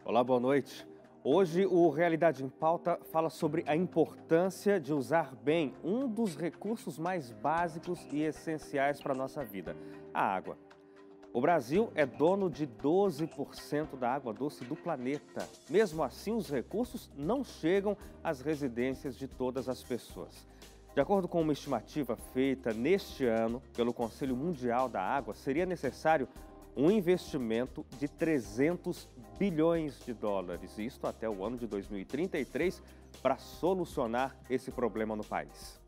Olá, boa noite. Hoje o Realidade em Pauta fala sobre a importância de usar bem um dos recursos mais básicos e essenciais para a nossa vida, a água. O Brasil é dono de 12% da água doce do planeta. Mesmo assim, os recursos não chegam às residências de todas as pessoas. De acordo com uma estimativa feita neste ano pelo Conselho Mundial da Água, seria necessário um investimento de 300 bilhões de dólares, isto até o ano de 2033, para solucionar esse problema no país.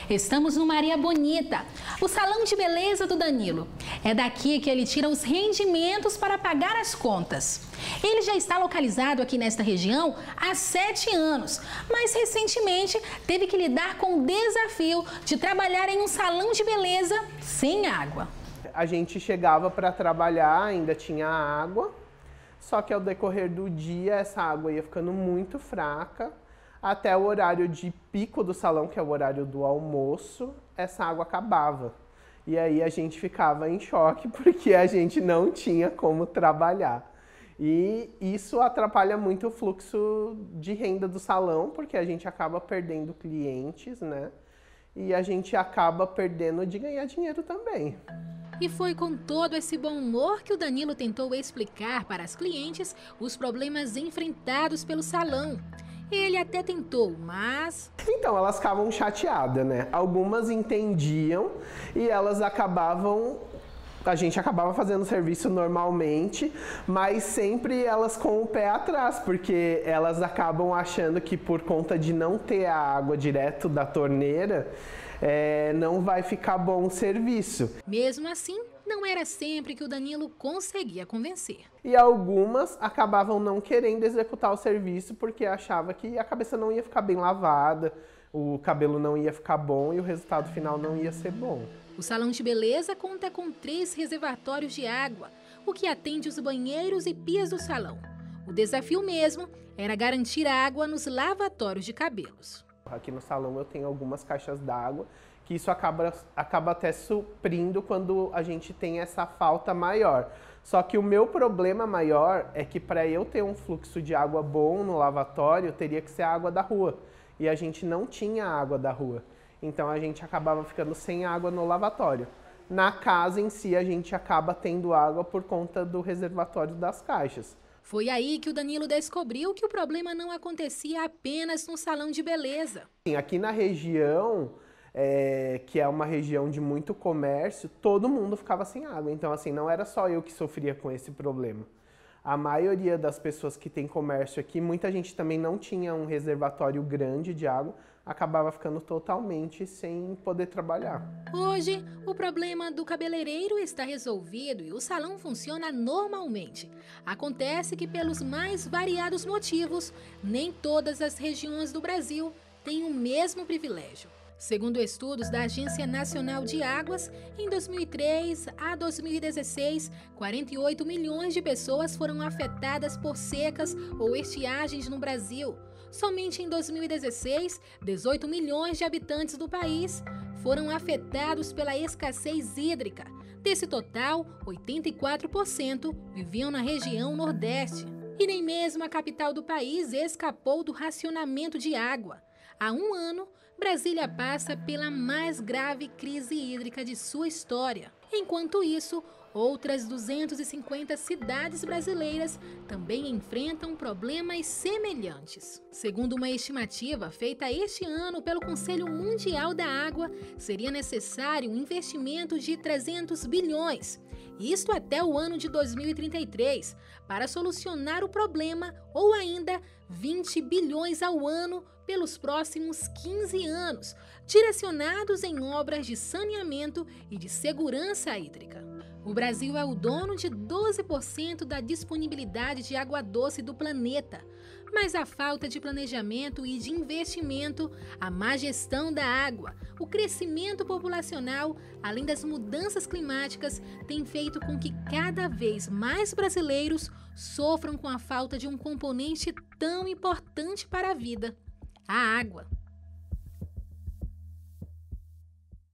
Estamos no Maria Bonita, o salão de beleza do Danilo. É daqui que ele tira os rendimentos para pagar as contas. Ele já está localizado aqui nesta região há 7 anos, mas recentemente teve que lidar com o desafio de trabalhar em um salão de beleza sem água. A gente chegava para trabalhar, ainda tinha água, só que ao decorrer do dia essa água ia ficando muito fraca. Até o horário de pico do salão, que é o horário do almoço, essa água acabava. E aí a gente ficava em choque porque a gente não tinha como trabalhar. E isso atrapalha muito o fluxo de renda do salão, porque a gente acaba perdendo clientes, né? E a gente acaba perdendo de ganhar dinheiro também. E foi com todo esse bom humor que o Danilo tentou explicar para as clientes os problemas enfrentados pelo salão. Ele até tentou, mas... Então, elas ficavam chateadas, né? Algumas entendiam e elas acabavam... A gente acabava fazendo o serviço normalmente, mas sempre elas com o pé atrás, porque elas acabam achando que por conta de não ter a água direto da torneira, não vai ficar bom o serviço. Mesmo assim, não era sempre que o Danilo conseguia convencer. E algumas acabavam não querendo executar o serviço porque achava que a cabeça não ia ficar bem lavada, o cabelo não ia ficar bom e o resultado final não ia ser bom. O salão de beleza conta com 3 reservatórios de água, o que atende os banheiros e pias do salão. O desafio mesmo era garantir água nos lavatórios de cabelos. Aqui no salão eu tenho algumas caixas d'água, que isso acaba até suprindo quando a gente tem essa falta maior. Só que o meu problema maior é que para eu ter um fluxo de água bom no lavatório, teria que ser a água da rua. E a gente não tinha água da rua. Então a gente acabava ficando sem água no lavatório. Na casa em si a gente acaba tendo água por conta do reservatório das caixas. Foi aí que o Danilo descobriu que o problema não acontecia apenas no salão de beleza. Aqui na região, que é uma região de muito comércio, todo mundo ficava sem água. Então assim, não era só eu que sofria com esse problema. A maioria das pessoas que tem comércio aqui, muita gente também não tinha um reservatório grande de água, acabava ficando totalmente sem poder trabalhar. Hoje, o problema do cabeleireiro está resolvido e o salão funciona normalmente. Acontece que, pelos mais variados motivos, nem todas as regiões do Brasil têm o mesmo privilégio. Segundo estudos da Agência Nacional de Águas, em 2003 a 2016, 48 milhões de pessoas foram afetadas por secas ou estiagens no Brasil. Somente em 2016, 18 milhões de habitantes do país foram afetados pela escassez hídrica. Desse total, 84% viviam na região Nordeste. E nem mesmo a capital do país escapou do racionamento de água. Há um ano, Brasília passa pela mais grave crise hídrica de sua história. Enquanto isso, outras 250 cidades brasileiras também enfrentam problemas semelhantes. Segundo uma estimativa feita este ano pelo Conselho Mundial da Água, seria necessário um investimento de 300 bilhões, isto até o ano de 2033, para solucionar o problema, ou ainda 20 bilhões ao ano pelos próximos 15 anos, direcionados em obras de saneamento e de segurança hídrica. O Brasil é o dono de 12% da disponibilidade de água doce do planeta, mas a falta de planejamento e de investimento, a má gestão da água, o crescimento populacional, além das mudanças climáticas, tem feito com que cada vez mais brasileiros sofram com a falta de um componente tão importante para a vida: a água.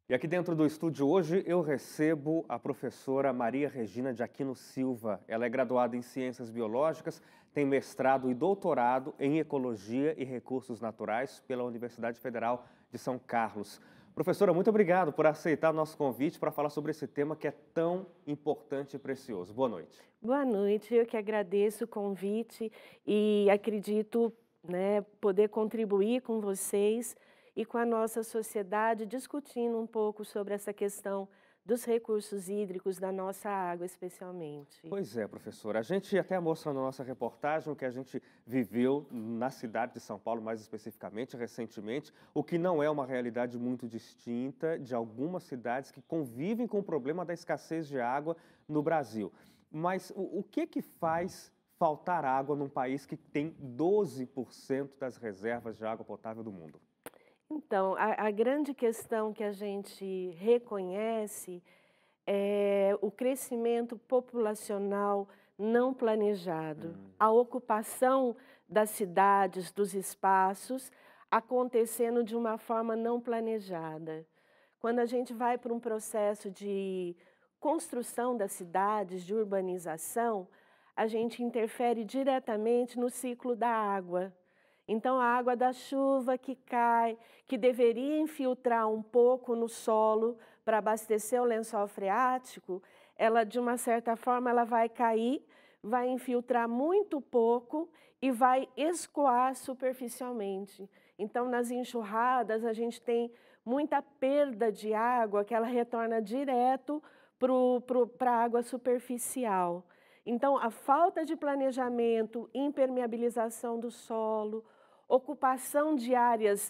E aqui dentro do estúdio hoje eu recebo a professora Maria Regina de Aquino Silva. Ela é graduada em Ciências Biológicas, tem mestrado e doutorado em Ecologia e Recursos Naturais pela Universidade Federal de São Carlos. Professora, muito obrigado por aceitar o nosso convite para falar sobre esse tema que é tão importante e precioso. Boa noite. Boa noite, eu que agradeço o convite e acredito, poder contribuir com vocês e com a nossa sociedade, discutindo um pouco sobre essa questão dos recursos hídricos da nossa água, especialmente. Pois é, professora. A gente até mostra na nossa reportagem o que a gente viveu na cidade de São Paulo, mais especificamente, recentemente, o que não é uma realidade muito distinta de algumas cidades que convivem com o problema da escassez de água no Brasil. Mas o que faz faltar água num país que tem 12% das reservas de água potável do mundo? Então, a grande questão que a gente reconhece é o crescimento populacional não planejado, a ocupação das cidades, dos espaços, acontecendo de uma forma não planejada. Quando a gente vai para um processo de construção das cidades, de urbanização, a gente interfere diretamente no ciclo da água. Então, a água da chuva que cai, que deveria infiltrar um pouco no solo para abastecer o lençol freático, ela, de uma certa forma, ela vai cair, vai infiltrar muito pouco e vai escoar superficialmente. Então, nas enxurradas, a gente tem muita perda de água que ela retorna direto para a água superficial. Então, a falta de planejamento, impermeabilização do solo, ocupação de áreas,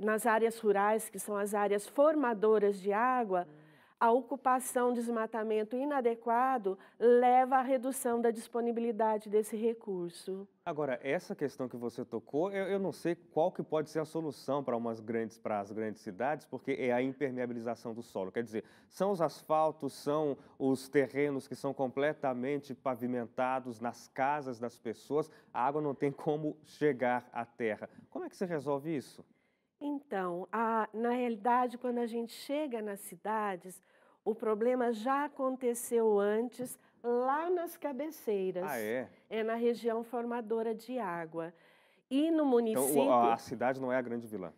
nas áreas rurais, que são as áreas formadoras de água, a ocupação, desmatamento inadequado leva à redução da disponibilidade desse recurso. Agora, essa questão que você tocou, eu não sei qual que pode ser a solução para as grandes cidades, porque é a impermeabilização do solo. Quer dizer, são os asfaltos, são os terrenos que são completamente pavimentados nas casas das pessoas, a água não tem como chegar à terra. Como é que se resolve isso? Então, na realidade, quando a gente chega nas cidades, o problema já aconteceu antes, lá nas cabeceiras. Ah, é? É na região formadora de água. E no município... Então, a cidade não é a grande vilã?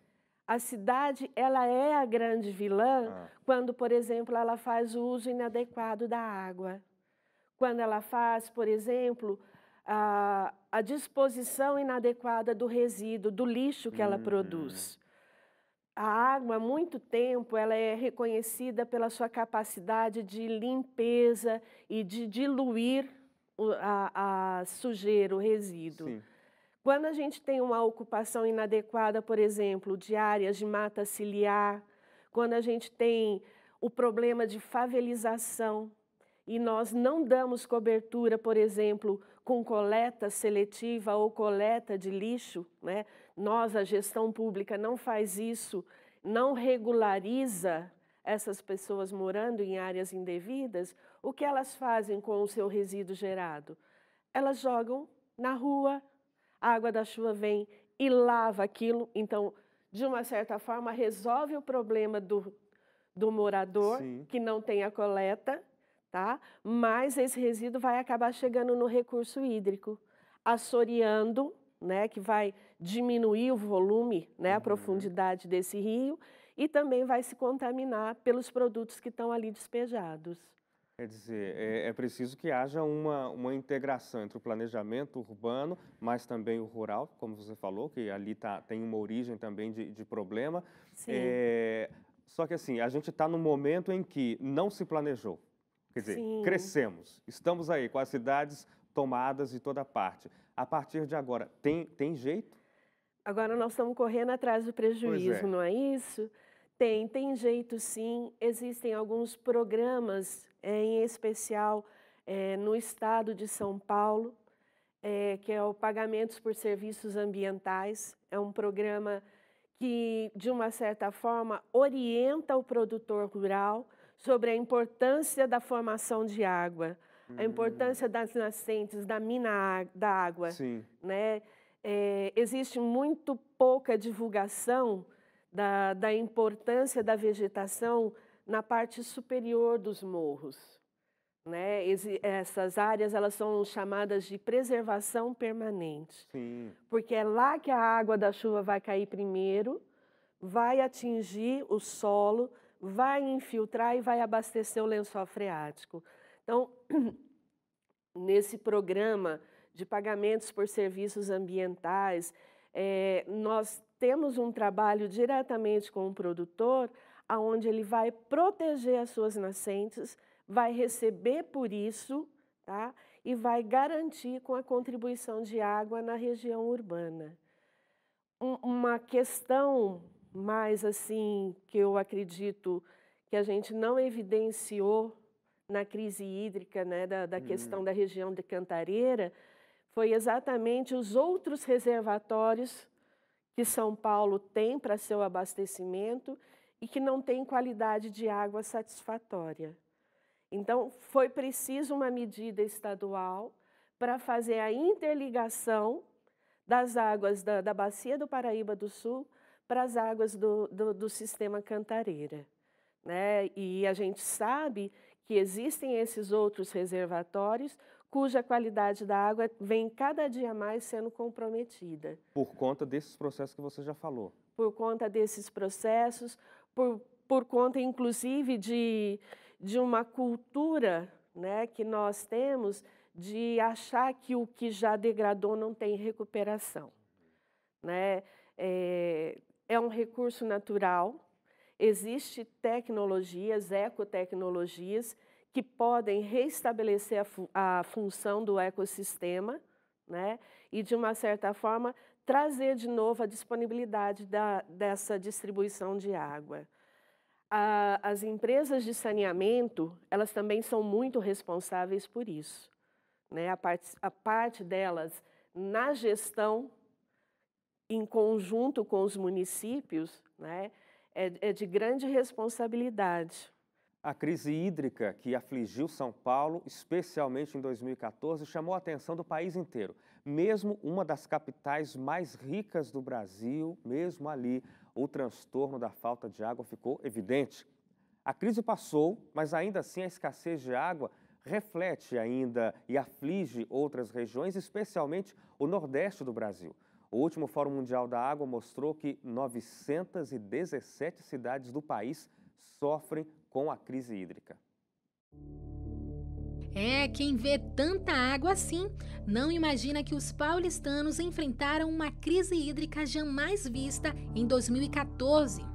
A cidade, ela é a grande vilã quando, por exemplo, ela faz o uso inadequado da água. Quando ela faz, por exemplo, a disposição inadequada do resíduo, do lixo que ela produz. A água, há muito tempo, ela é reconhecida pela sua capacidade de limpeza e de diluir a sujeira, o resíduo. Sim. Quando a gente tem uma ocupação inadequada, por exemplo, de áreas de mata ciliar, quando a gente tem o problema de favelização e nós não damos cobertura, por exemplo, com coleta seletiva ou coleta de lixo, Nós, a gestão pública, não faz isso, não regulariza essas pessoas morando em áreas indevidas, o que elas fazem com o seu resíduo gerado? Elas jogam na rua, a água da chuva vem e lava aquilo, então, de uma certa forma, resolve o problema do morador, que não tem a coleta, mas esse resíduo vai acabar chegando no recurso hídrico, assoreando, que vai diminuir o volume, a profundidade desse rio, e também vai se contaminar pelos produtos que estão ali despejados. Quer dizer, é preciso que haja uma integração entre o planejamento urbano, mas também o rural, como você falou, que ali tem uma origem também de problema. Sim. Só que assim, a gente está num momento em que não se planejou. Quer dizer, crescemos, estamos aí com as cidades tomadas de toda parte. A partir de agora, tem jeito? Agora nós estamos correndo atrás do prejuízo, não é isso? Tem jeito sim. Existem alguns programas, em especial no estado de São Paulo, que é o Pagamentos por Serviços Ambientais. É um programa que, de uma certa forma, orienta o produtor rural sobre a importância da formação de água, a importância das nascentes, da mina da água. Sim. existe muito pouca divulgação da importância da vegetação na parte superior dos morros, né? Essas áreas elas são chamadas de preservação permanente. Sim. Porque é lá que a água da chuva vai cair primeiro, vai atingir o solo, vai infiltrar e vai abastecer o lençol freático. Então, nesse programa de pagamentos por serviços ambientais, nós temos um trabalho diretamente com o produtor, onde ele vai proteger as suas nascentes, vai receber por isso, tá? E vai garantir com a contribuição de água na região urbana. Uma questão mais assim, que eu acredito que a gente não evidenciou na crise hídrica, né, da questão da região de Cantareira, foi exatamente os outros reservatórios que São Paulo tem para seu abastecimento e que não tem qualidade de água satisfatória. Então, foi preciso uma medida estadual para fazer a interligação das águas da Bacia do Paraíba do Sul para as águas do sistema Cantareira, né? E a gente sabe que existem esses outros reservatórios cuja qualidade da água vem cada dia mais sendo comprometida. Por conta desses processos que você já falou. Por conta desses processos, por conta, inclusive, de uma cultura, né, que nós temos de achar que o que já degradou não tem recuperação, né? É um recurso natural, existem tecnologias, ecotecnologias, que podem reestabelecer a função do ecossistema, né? E, de uma certa forma, trazer de novo a disponibilidade dessa distribuição de água. As empresas de saneamento, elas também são muito responsáveis por isso, né? A parte delas na gestão, em conjunto com os municípios, né, é de grande responsabilidade. A crise hídrica que afligiu São Paulo, especialmente em 2014, chamou a atenção do país inteiro. Mesmo uma das capitais mais ricas do Brasil, mesmo ali, o transtorno da falta de água ficou evidente. A crise passou, mas ainda assim a escassez de água reflete ainda e aflige outras regiões, especialmente o Nordeste do Brasil. O último Fórum Mundial da Água mostrou que 917 cidades do país sofrem com a crise hídrica. Quem vê tanta água assim, não imagina que os paulistanos enfrentaram uma crise hídrica jamais vista em 2014.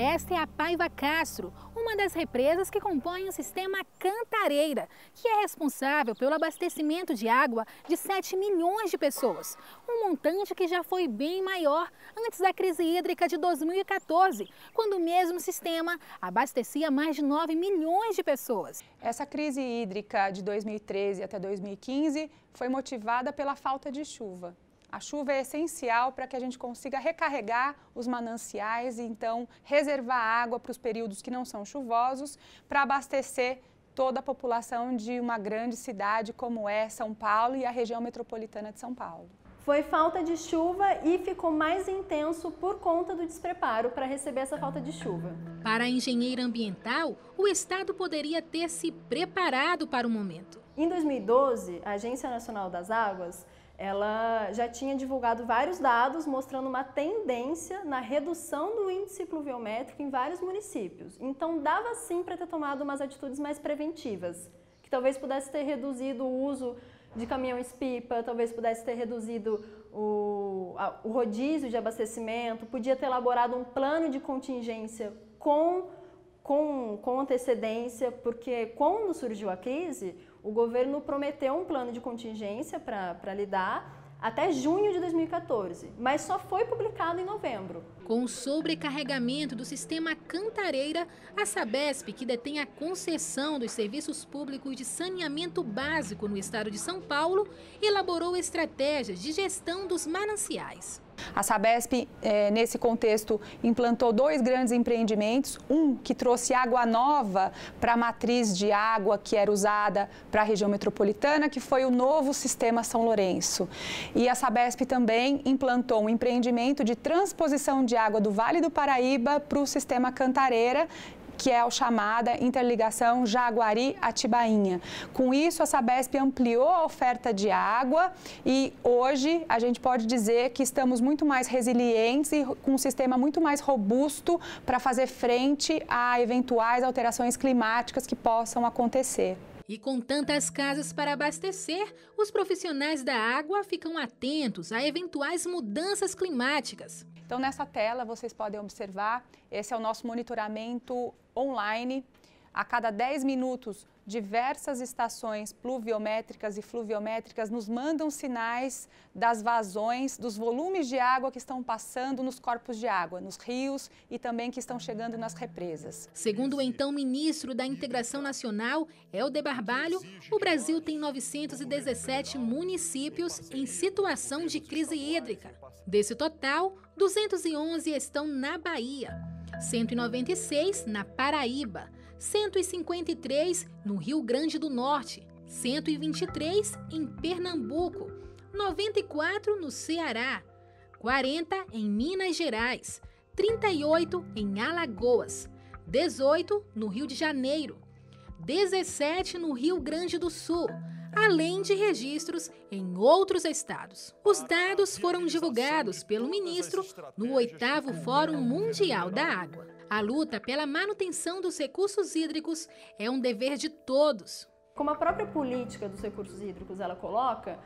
Esta é a Paiva Castro, uma das represas que compõem o sistema Cantareira, que é responsável pelo abastecimento de água de 7 milhões de pessoas. Um montante que já foi bem maior antes da crise hídrica de 2014, quando o mesmo sistema abastecia mais de 9 milhões de pessoas. Essa crise hídrica de 2013 até 2015 foi motivada pela falta de chuva. A chuva é essencial para que a gente consiga recarregar os mananciais e, então, reservar água para os períodos que não são chuvosos, para abastecer toda a população de uma grande cidade como é São Paulo e a região metropolitana de São Paulo. Foi falta de chuva e ficou mais intenso por conta do despreparo para receber essa falta de chuva. Para a engenheira ambiental, o Estado poderia ter se preparado para o momento. Em 2012, a Agência Nacional das Águas ela já tinha divulgado vários dados mostrando uma tendência na redução do índice pluviométrico em vários municípios. Então, dava sim para ter tomado umas atitudes mais preventivas, que talvez pudesse ter reduzido o uso de caminhões-pipa, talvez pudesse ter reduzido o rodízio de abastecimento, podia ter elaborado um plano de contingência com antecedência, porque quando surgiu a crise, o governo prometeu um plano de contingência para lidar, até junho de 2014, mas só foi publicado em novembro. Com o sobrecarregamento do sistema Cantareira, a Sabesp, que detém a concessão dos serviços públicos de saneamento básico no estado de São Paulo, elaborou estratégias de gestão dos mananciais. A Sabesp, nesse contexto, implantou 2 grandes empreendimentos. Um que trouxe água nova para a matriz de água que era usada para a região metropolitana, que foi o novo sistema São Lourenço. E a Sabesp também implantou um empreendimento de transposição de água do Vale do Paraíba para o sistema Cantareira, que é a chamada interligação Jaguari-Atibainha. Com isso, a Sabesp ampliou a oferta de água e hoje a gente pode dizer que estamos muito mais resilientes e com um sistema muito mais robusto para fazer frente a eventuais alterações climáticas que possam acontecer. E com tantas casas para abastecer, os profissionais da água ficam atentos a eventuais mudanças climáticas. Então, nessa tela, vocês podem observar, esse é o nosso monitoramento online. A cada 10 minutos, diversas estações pluviométricas e fluviométricas nos mandam sinais das vazões, dos volumes de água que estão passando nos corpos de água, nos rios e também que estão chegando nas represas. Segundo o então ministro da Integração Nacional, Helder Barbalho, o Brasil tem 917 municípios em situação de crise hídrica. Desse total, 211 estão na Bahia, 196 na Paraíba, 153 no Rio Grande do Norte, 123 em Pernambuco, 94 no Ceará, 40 em Minas Gerais, 38 em Alagoas, 18 no Rio de Janeiro, 17 no Rio Grande do Sul, além de registros em outros estados. Os dados foram divulgados pelo ministro no 8º Fórum Mundial da Água. A luta pela manutenção dos recursos hídricos é um dever de todos. Como a própria política dos recursos hídricos ela coloca,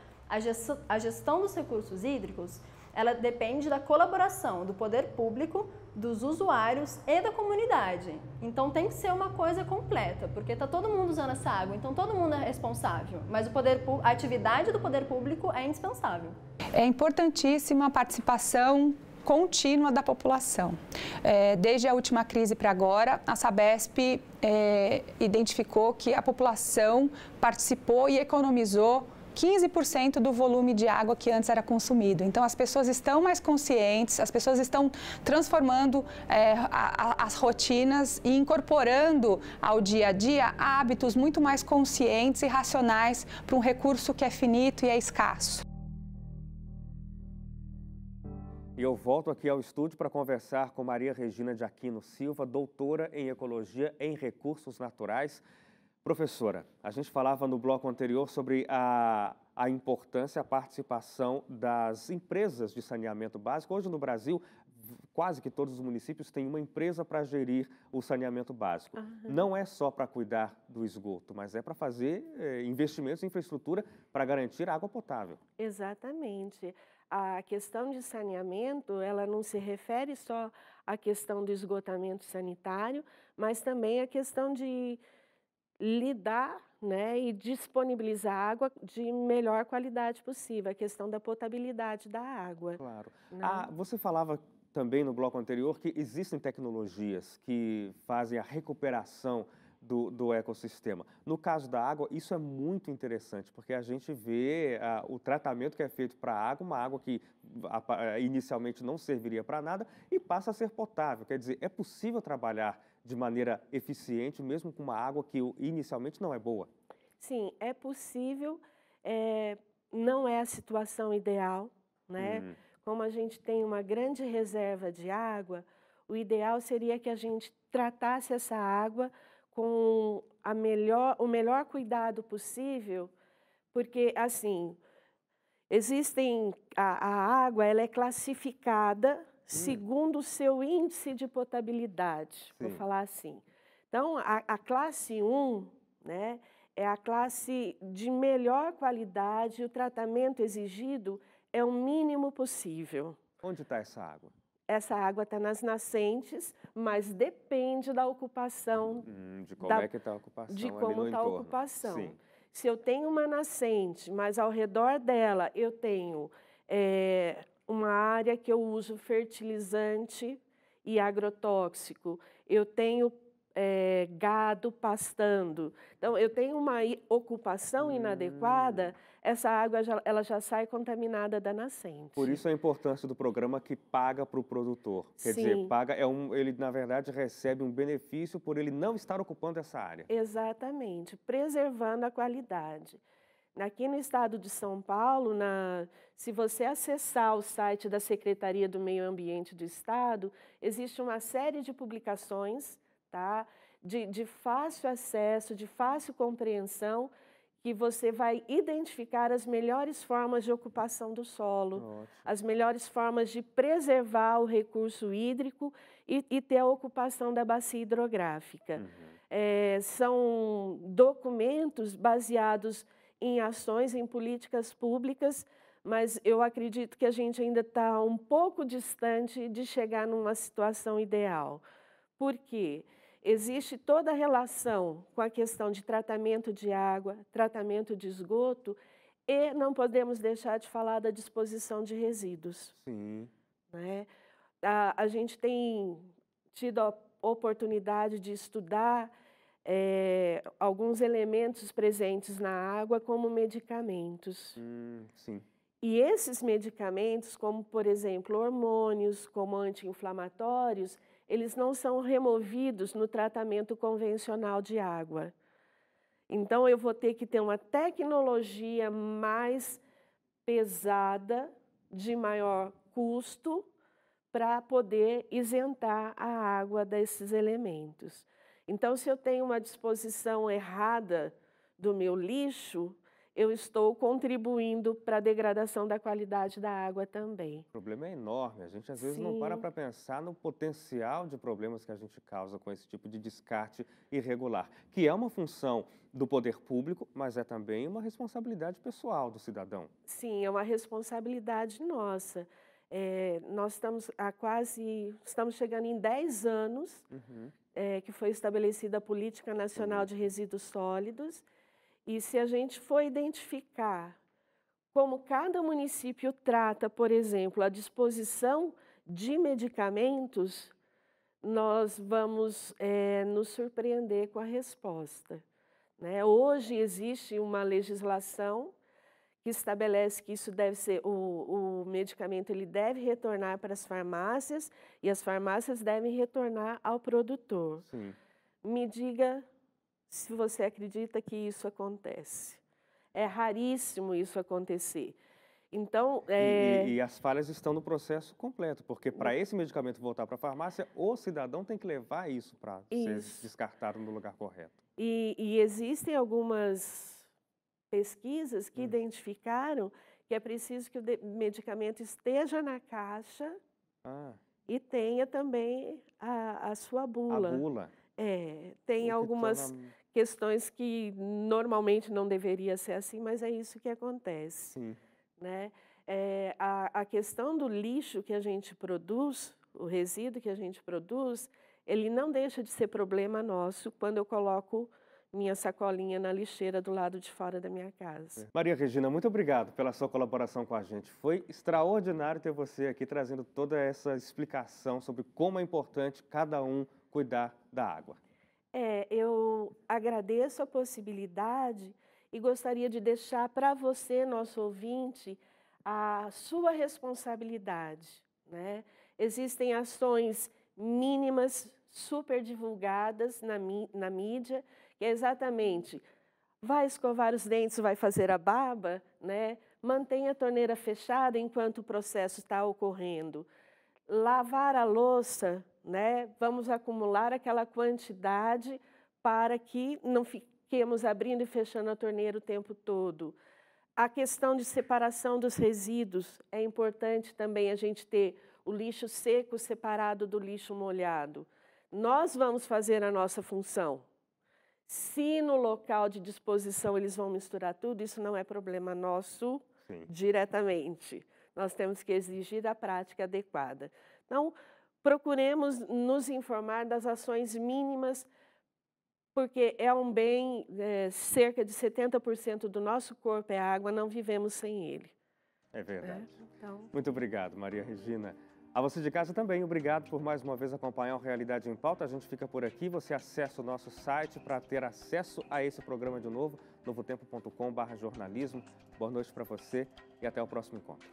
a gestão dos recursos hídricos ela depende da colaboração do poder público, dos usuários e da comunidade. Então tem que ser uma coisa completa, porque está todo mundo usando essa água, então todo mundo é responsável, mas a atividade do poder público é indispensável. É importantíssima a participação contínua da população. Desde a última crise para agora, a Sabesp identificou que a população participou e economizou 15% do volume de água que antes era consumido. Então, as pessoas estão mais conscientes, as pessoas estão transformando as rotinas e incorporando ao dia a dia hábitos muito mais conscientes e racionais para um recurso que é finito e é escasso. E eu volto aqui ao estúdio para conversar com Maria Regina de Aquino Silva, doutora em Ecologia em Recursos Naturais. Professora, a gente falava no bloco anterior sobre a importância, a participação das empresas de saneamento básico. Hoje no Brasil, quase que todos os municípios têm uma empresa para gerir o saneamento básico. Não é só para cuidar do esgoto, mas é para fazer investimentos em infraestrutura para garantir água potável. Exatamente. A questão de saneamento, ela não se refere só à questão do esgotamento sanitário, mas também à questão de lidar, né, e disponibilizar água de melhor qualidade possível, a questão da potabilidade da água. Claro. Né? Você falava também no bloco anterior que existem tecnologias que fazem a recuperação do ecossistema. No caso da água, isso é muito interessante, porque a gente vê o tratamento que é feito para a água, uma água que inicialmente não serviria para nada e passa a ser potável. Quer dizer, é possível trabalhar de maneira eficiente, mesmo com uma água que inicialmente não é boa? Sim, é possível, não é a situação ideal, né? Como a gente tem uma grande reserva de água, o ideal seria que a gente tratasse essa água com o melhor cuidado possível, porque, assim, a água ela é classificada segundo o seu índice de potabilidade, vou falar assim. Então, a classe 1, né, é a classe de melhor qualidade, o tratamento exigido é o mínimo possível. Onde está essa água? Essa água está nas nascentes, mas depende da ocupação. De como é que está a ocupação de ali como no está a entorno. ocupação. Sim. Se eu tenho uma nascente, mas ao redor dela eu tenho uma área que eu uso fertilizante e agrotóxico, eu tenho gado pastando, então eu tenho uma ocupação inadequada, essa água ela já sai contaminada da nascente. Por isso a importância do programa que paga para o produtor. Quer dizer, paga, ele na verdade recebe um benefício por ele não estar ocupando essa área. Exatamente, preservando a qualidade. Aqui no estado de São Paulo, se você acessar o site da Secretaria do Meio Ambiente do Estado, existe uma série de publicações, tá? De fácil acesso, de fácil compreensão, que você vai identificar as melhores formas de ocupação do solo, as melhores formas de preservar o recurso hídrico e ter a ocupação da bacia hidrográfica. São documentos baseados em ações, em políticas públicas, mas eu acredito que a gente ainda está um pouco distante de chegar numa situação ideal. Por quê? Existe toda a relação com a questão de tratamento de água, tratamento de esgoto, e não podemos deixar de falar da disposição de resíduos. Sim. Né? A gente tem tido a oportunidade de estudar alguns elementos presentes na água como medicamentos. Sim. E esses medicamentos, como por exemplo hormônios, como anti-inflamatórios, eles não são removidos no tratamento convencional de água. Então eu vou ter que ter uma tecnologia mais pesada, de maior custo, para poder isentar a água desses elementos. Então, se eu tenho uma disposição errada do meu lixo, eu estou contribuindo para a degradação da qualidade da água também. O problema é enorme. A gente, às vezes, não para pensar no potencial de problemas que a gente causa com esse tipo de descarte irregular, que é uma função do poder público, mas é também uma responsabilidade pessoal do cidadão. Sim, é uma responsabilidade nossa. Nós estamos chegando em 10 anos que foi estabelecida a Política Nacional de Resíduos Sólidos, e se a gente for identificar como cada município trata, por exemplo, a disposição de medicamentos, nós vamos nos surpreender com a resposta. Né? Hoje existe uma legislação que estabelece que isso deve ser, o medicamento ele deve retornar para as farmácias e as farmácias devem retornar ao produtor. Sim. Me diga se você acredita que isso acontece. É raríssimo isso acontecer. Então, e as falhas estão no processo completo, porque para esse medicamento voltar para a farmácia, o cidadão tem que levar isso para ser descartado no lugar correto. E existem algumas pesquisas que identificaram que é preciso que o medicamento esteja na caixa e tenha também a sua bula. A bula. Tem algumas questões que normalmente não deveria ser assim, mas é isso que acontece. Sim. Né? A questão do lixo que a gente produz, o resíduo que a gente produz, ele não deixa de ser problema nosso quando eu coloco minha sacolinha na lixeira do lado de fora da minha casa. Maria Regina, muito obrigado pela sua colaboração com a gente. Foi extraordinário ter você aqui trazendo toda essa explicação sobre como é importante cada um cuidar da água. Eu agradeço a possibilidade e gostaria de deixar para você, nosso ouvinte, a sua responsabilidade. Né? Existem ações mínimas, super divulgadas na mídia, que é exatamente, vai escovar os dentes, vai fazer a barba, né? Mantenha a torneira fechada enquanto o processo está ocorrendo. Lavar a louça, né? Vamos acumular aquela quantidade para que não fiquemos abrindo e fechando a torneira o tempo todo. A questão de separação dos resíduos, é importante também a gente ter o lixo seco separado do lixo molhado. Nós vamos fazer a nossa função. Se no local de disposição eles vão misturar tudo, isso não é problema nosso diretamente. Nós temos que exigir a prática adequada. Então, procuremos nos informar das ações mínimas porque é um bem, cerca de 70% do nosso corpo é água, não vivemos sem ele. É verdade. Então... Muito obrigado, Maria Regina. A você de casa também, obrigado por mais uma vez acompanhar o Realidade em Pauta. A gente fica por aqui, você acessa o nosso site para ter acesso a esse programa de novo, novotempo.com/jornalismo. Boa noite para você e até o próximo encontro.